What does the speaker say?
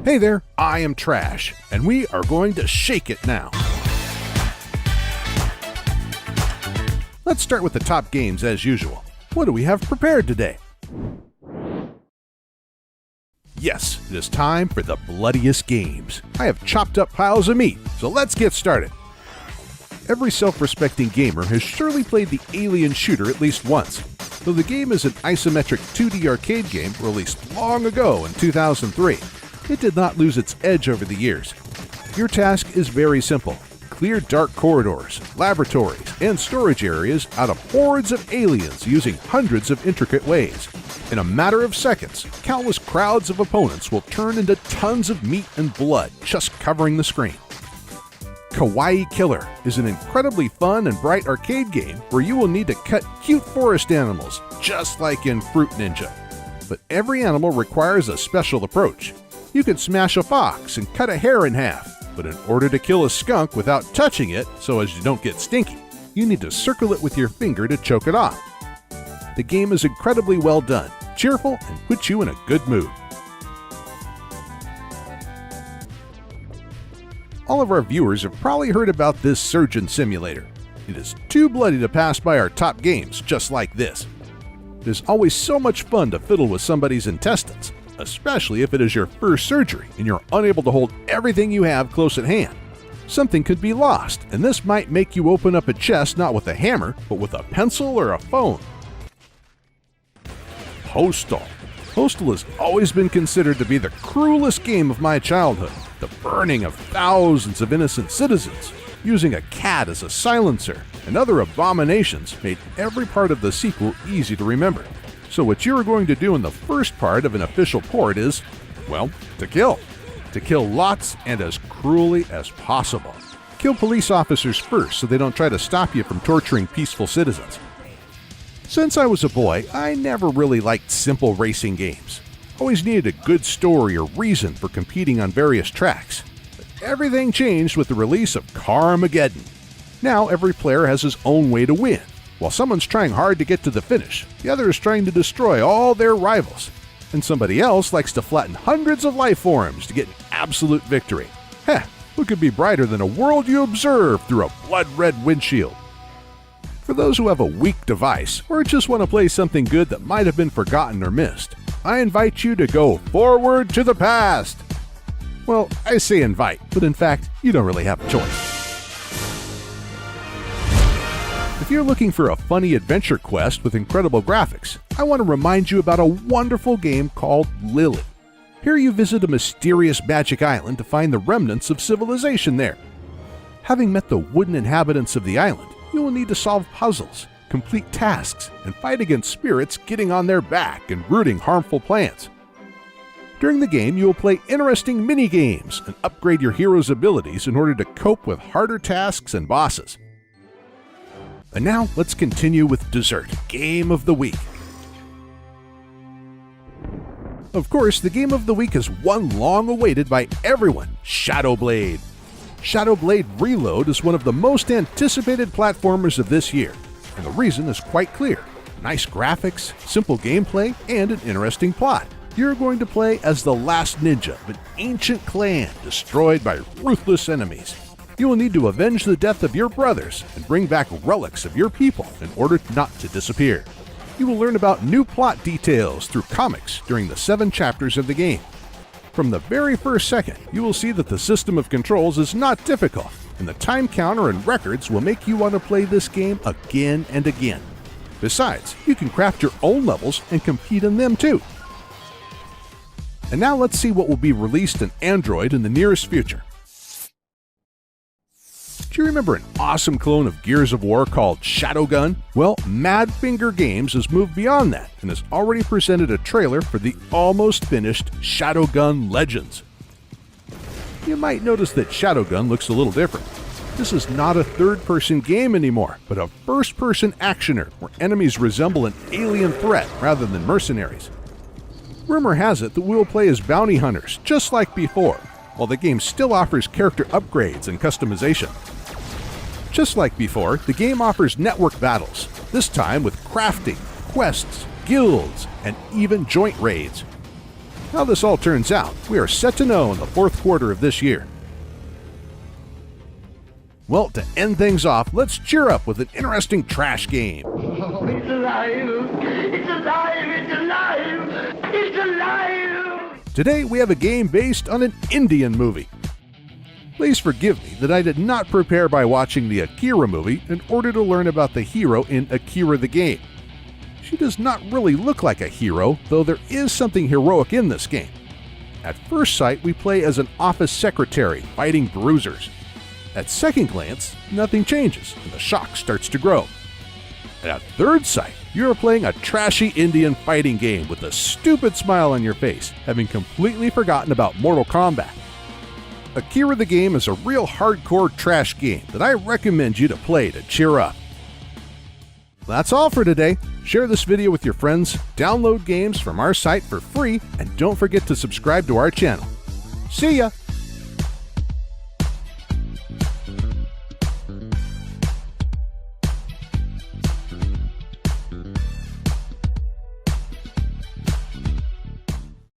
Hey there, I am Trash, and we are going to shake it now. Let's start with the top games as usual. What do we have prepared today? Yes, it is time for the bloodiest games. I have chopped up piles of meat, so let's get started. Every self-respecting gamer has surely played the Alien shooter at least once. Though the game is an isometric 2D arcade game released long ago in 2003, it did not lose its edge over the years. Your task is very simple. Clear dark corridors, laboratories, and storage areas out of hordes of aliens using hundreds of intricate ways. In a matter of seconds, countless crowds of opponents will turn into tons of meat and blood just covering the screen. Kawaii Killer is an incredibly fun and bright arcade game where you will need to cut cute forest animals, just like in Fruit Ninja. But every animal requires a special approach. You can smash a fox and cut a hare in half, but in order to kill a skunk without touching it so as you don't get stinky, you need to circle it with your finger to choke it off. The game is incredibly well done, cheerful, and puts you in a good mood. All of our viewers have probably heard about this surgeon simulator. It is too bloody to pass by our top games just like this. It is always so much fun to fiddle with somebody's intestines, especially if it is your first surgery and you're unable to hold everything you have close at hand. Something could be lost, and this might make you open up a chest not with a hammer, but with a pencil or a phone. Postal. Postal has always been considered to be the cruelest game of my childhood. The burning of thousands of innocent citizens, using a cat as a silencer, and other abominations made every part of the sequel easy to remember. So what you are going to do in the first part of an official port is, well, to kill. To kill lots and as cruelly as possible. Kill police officers first so they don't try to stop you from torturing peaceful citizens. Since I was a boy, I never really liked simple racing games. Always needed a good story or reason for competing on various tracks. But everything changed with the release of Carmageddon. Now every player has his own way to win. While someone's trying hard to get to the finish, the other is trying to destroy all their rivals. And somebody else likes to flatten hundreds of life forms to get an absolute victory. Heh, who could be brighter than a world you observe through a blood-red windshield? For those who have a weak device, or just want to play something good that might have been forgotten or missed, I invite you to go forward to the past. Well, I say invite, but in fact, you don't really have a choice. If you're looking for a funny adventure quest with incredible graphics, I want to remind you about a wonderful game called Lily. Here you visit a mysterious magic island to find the remnants of civilization there. Having met the wooden inhabitants of the island, you will need to solve puzzles, complete tasks, and fight against spirits getting on their back and rooting harmful plants. During the game, you will play interesting mini-games and upgrade your hero's abilities in order to cope with harder tasks and bosses. And now, let's continue with dessert, Game of the Week. Of course, the Game of the Week is one long awaited by everyone, Shadow Blade. Shadow Blade Reload is one of the most anticipated platformers of this year, and the reason is quite clear. Nice graphics, simple gameplay, and an interesting plot. You're going to play as the last ninja of an ancient clan destroyed by ruthless enemies. You will need to avenge the death of your brothers and bring back relics of your people in order not to disappear. You will learn about new plot details through comics during the 7 chapters of the game. From the very first second, you will see that the system of controls is not difficult, and the time counter and records will make you want to play this game again and again. Besides, you can craft your own levels and compete in them too. And now let's see what will be released in Android in the nearest future. Do you remember an awesome clone of Gears of War called Shadowgun? Well, Madfinger Games has moved beyond that and has already presented a trailer for the almost finished Shadowgun Legends. You might notice that Shadowgun looks a little different. This is not a third-person game anymore, but a first-person actioner where enemies resemble an alien threat rather than mercenaries. Rumor has it that we will play as bounty hunters, just like before, while the game still offers character upgrades and customization. Just like before, the game offers network battles, this time with crafting, quests, guilds, and even joint raids. How this all turns out, we are set to know in the fourth quarter of this year. Well, to end things off, let's cheer up with an interesting trash game. Oh, it's alive! It's alive! It's alive! It's alive! Today we have a game based on an Indian movie. Please forgive me that I did not prepare by watching the Akira movie in order to learn about the hero in Akira the Game. She does not really look like a hero, though there is something heroic in this game. At first sight, we play as an office secretary fighting bruisers. At second glance, nothing changes and the shock starts to grow. And at third sight, you are playing a trashy Indian fighting game with a stupid smile on your face, having completely forgotten about Mortal Kombat. Akira the Game is a real hardcore trash game that I recommend you to play to cheer up. That's all for today. Share this video with your friends, download games from our site for free, and don't forget to subscribe to our channel. See ya!